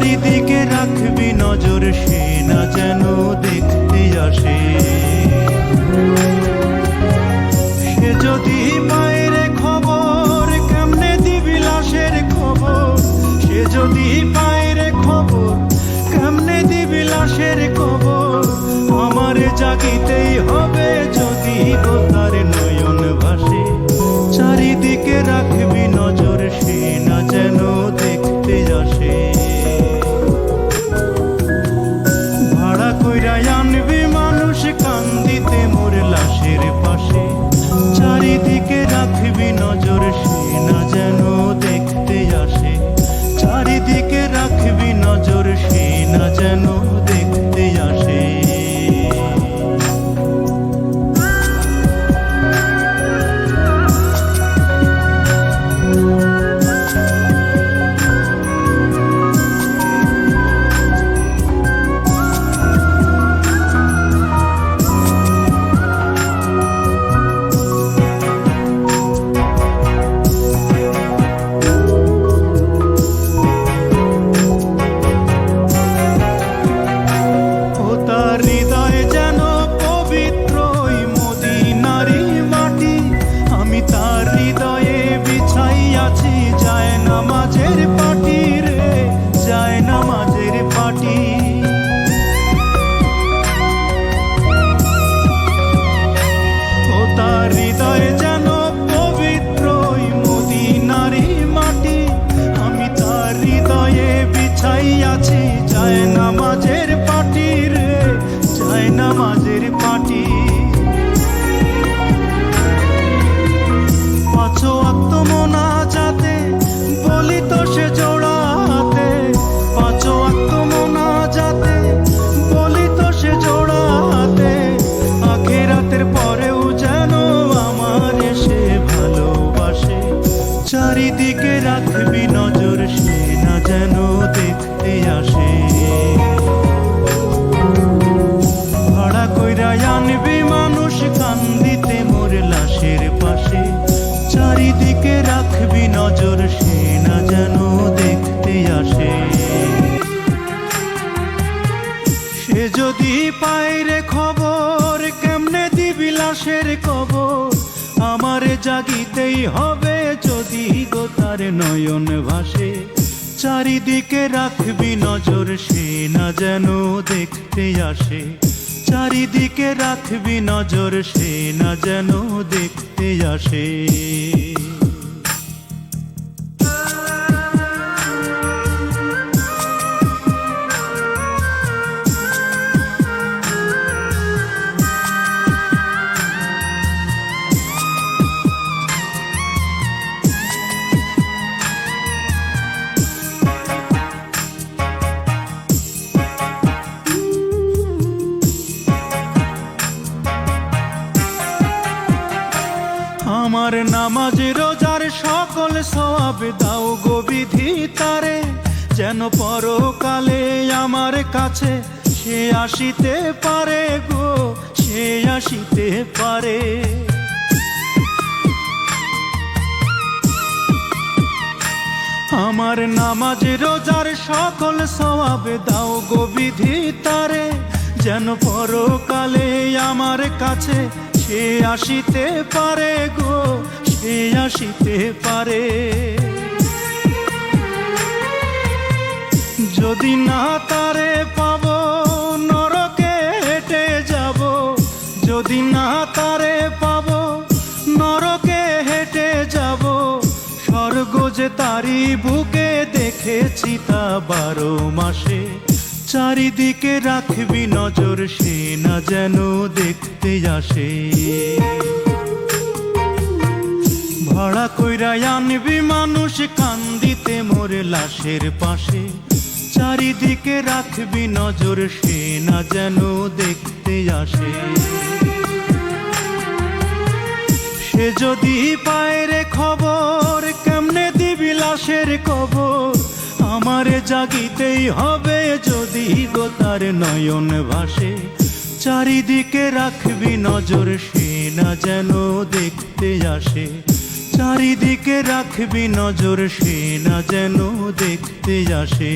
চারিদিকে রাখবি নজর, সে না যেন দেখতে আসে। সে যদি পায় রে খবর, কেমনে দিবি লাশের খবর। সে যদি পায় রে খবর, কেমনে দিবি লাশের খবর। আমার জাগিতেই হবে যদি গো তার নয়ন ভাসে। চারিদিকে রাখবি নজর, সে না যেন দেখতে আসে। ভাড়া কইরা আনবি মানুষ কান্দিতে মোর লাশের পাশে। চারিদিকে রাখবি নজর, সে না যেন দেখতে আসে। চারিদিকে রাখবি নজর, সে না যেন দেখতে আসে। হৃদয়ে যেন পবিত্র মদিনারি মাটি। আমি তার হৃদয়ে বিছাইয়াছি যায় নামাজের পাটি রে, যায় নামাজের পাটি। পাঁচ ওয়াক্ত মোনাজাতে বলি তো সে জোড়াতে। পাঁচ ওয়াক্ত মোনাজাতে বলি তো সে জোড়াতে। আখিরাতের পরেও যেন আমার সে ভালোবাসে। চারিদিকে রাখবি নজর, সে না যেন দেখতে আসে। ভাড়া কইরা আনবি মানুষ কান্দিতে মোর লাশের পাশে। চারিদিকে রাখবি নজর, সে না যেন দেখতে আসে। সে যদি পায় রে খবর, কেমনে দিবি লাশের কবর। আমার জাগিতেই হবে যদি গো তার নয়ন ভাসে। চারিদিকে রাখবি নজর, সে না যেন দেখতে আসে। চারিদিকে রাখবি নজর, সে না যেন দেখতে আসে। আমার নামাজ রোজার সকল সওয়াব দাও গো বিধি তারে। যেন পরকালে আমার কাছে সে আসিতে পারে গো, সে আসিতে পারে। আমার নামাজ রোজার সকল সওয়াব দাও গো বিধি তারে। যেন পরকালে আমার কাছে সে আসিতে পারে গো, সে আসিতে পারে। যদি না তারে পাবো নরকে হেঁটে যাব। যদি না তারে পাবো নরকে হেঁটে যাব। স্বর্গ যে তারি বুকে দেখেছি তা 12 মাসে। চারিদিকে রাখবি নজর, সে না যেন দেখতে আসে। ভাড়া কইরা আনবি মানুষ কান্দিতে মোর লাশের পাশে। চারিদিকে রাখবি নজর, সে না যেন দেখতে আসে। সে যদি পায় রে খবর, কেমনে দিবি লাশের কবর। আমার জাগিতেই হবে যদি গো তার নয়ন ভাসে। চারিদিকে রাখবি নজর, সে না যেন দেখতে আসে। চারিদিকে রাখবি নজর, সে না যেন দেখতে আসে।